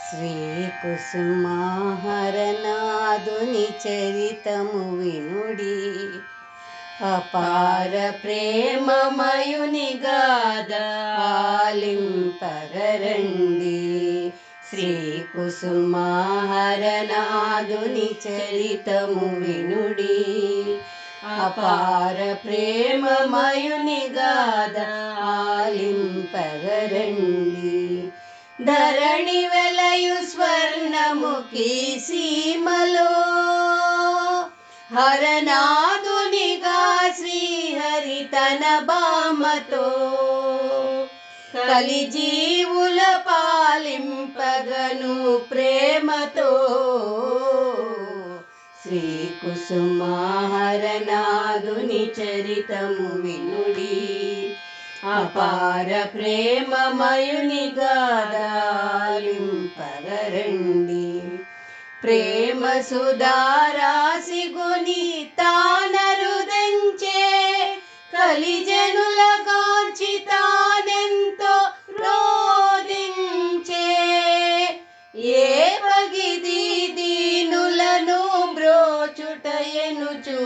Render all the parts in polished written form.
శ్రీకుసుమాహరనాథుని చరితము వినుడి, అపార ప్రేమమయుని గాథ ఆలింపగరండి. శ్రీకుసుమాహరనాథుని చరితము వినుడి, అపార ప్రేమమయుని గాథ ఆలింపగరండి. ధరణి వెలయు స్వర్ణముఖి సీమలో హరనాథునిగా శ్రీహరి తన బామతో కలిజీవుల పాలింపగను ప్రేమతో. శ్రీకుసుమాహరనాథుని చరితము వినుడి, అపార ప్రేమమయుని గాథ ఆలింపగరండి. ప్రేమ సుధారాసిగుని తానరుదంచే కలిజనుల గాంచి తానెంతో రోదించే. ఏ పగిది దీనులను బ్రోచుటయనుచు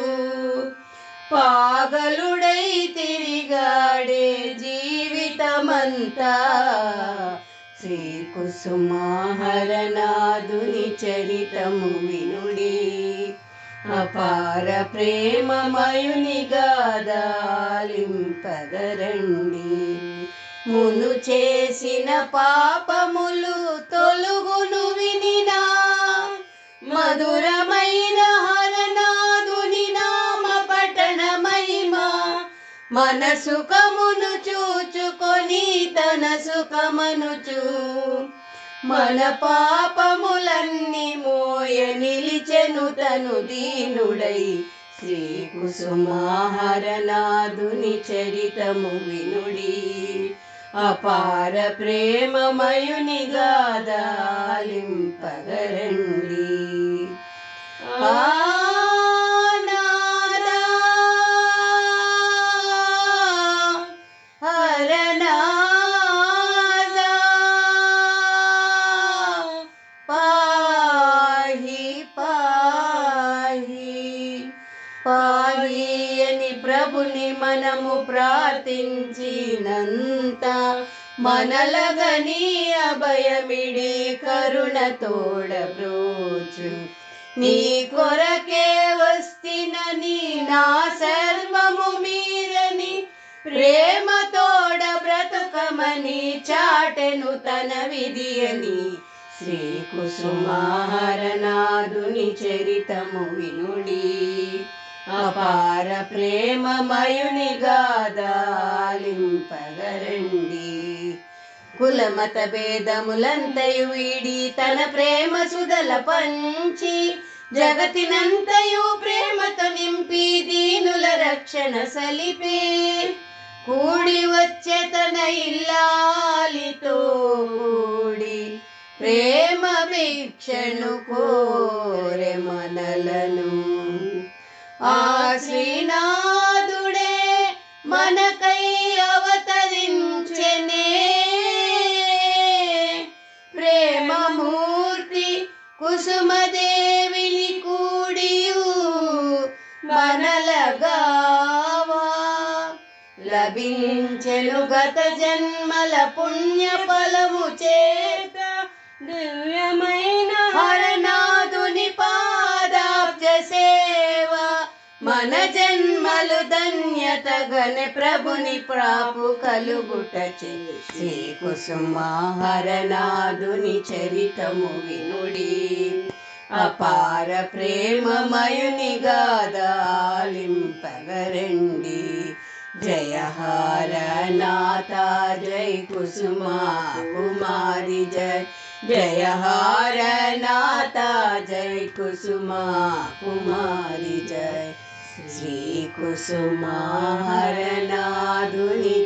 పాగలుడై తిరిగాడే జీవితమంతా. శ్రీకుసుమాహరనాథుని చరితము వినుడి, అపార ప్రేమమయుని గాథ ఆలింపగరండి. మును చేసిన పాపములు తొలుగును వినినా మధురమైన హరనాథుని నామ పఠన మహిమా. మన సుఖమును చూచుకొని తన సుఖమనుచు మన పాపములన్నీ మోయ నిలిచెను తను దీనుడై. శ్రీకుసుమాహరనాథుని చరితము వినుడి, అపార ప్రేమమయుని గాథ ఆలింపగరండి. పాహి అని ప్రభుని మనము ప్రార్థించినంత మనలగని అభయమిడి కరుణ తోడబ్రోచు. నీ కొరకే వస్తినని నా సర్వము మీరని ప్రేమ తోడ బ్రతుకమని చాటెను తన విధి అని. శ్రీకుసుమాహరనాథుని చరితము వినుడి, అపార ప్రేమమయుని గాథ ఆలింపగరండి. కులమత భేదములంతయు వీడి తన ప్రేమ సుధల పంచి జగతినంతయు ప్రేమతో నింపి దీనుల రక్షణ సలిపే. కూడి వచ్చే తన ఇల్లాలితో కూడి ప్రేమ భిక్షను కోరె మనలను. ఆ శ్రీనాథుడే మనకై అవతరించెనే ప్రేమమూర్తి కుసుమదేవిని కూడియు మనలగావా. లభించెను గత జన్మల పుణ్య ఫలము చేత దివ్యమైన హరనాథుని పాదాబ్జ సేవ. మన జన్మలు ధన్యత గని ప్రభుని ప్రాపు కలుగుట చే. శ్రీకుసుమాహరనాథుని చరితము వినుడి, అపార ప్రేమమయుని గాథ ఆలింపగరండి. జయ హరనాథ జై కుసుమా కుమారి జయ. జయ హరనాథ జై కుసుమా కుమారి జయ. శ్రీకుసుమాహరనాథుని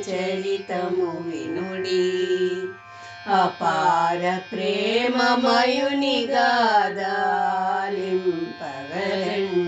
చరితము వినుడి, అపార ప్రేమమయుని గాథ ఆలింపగరండి.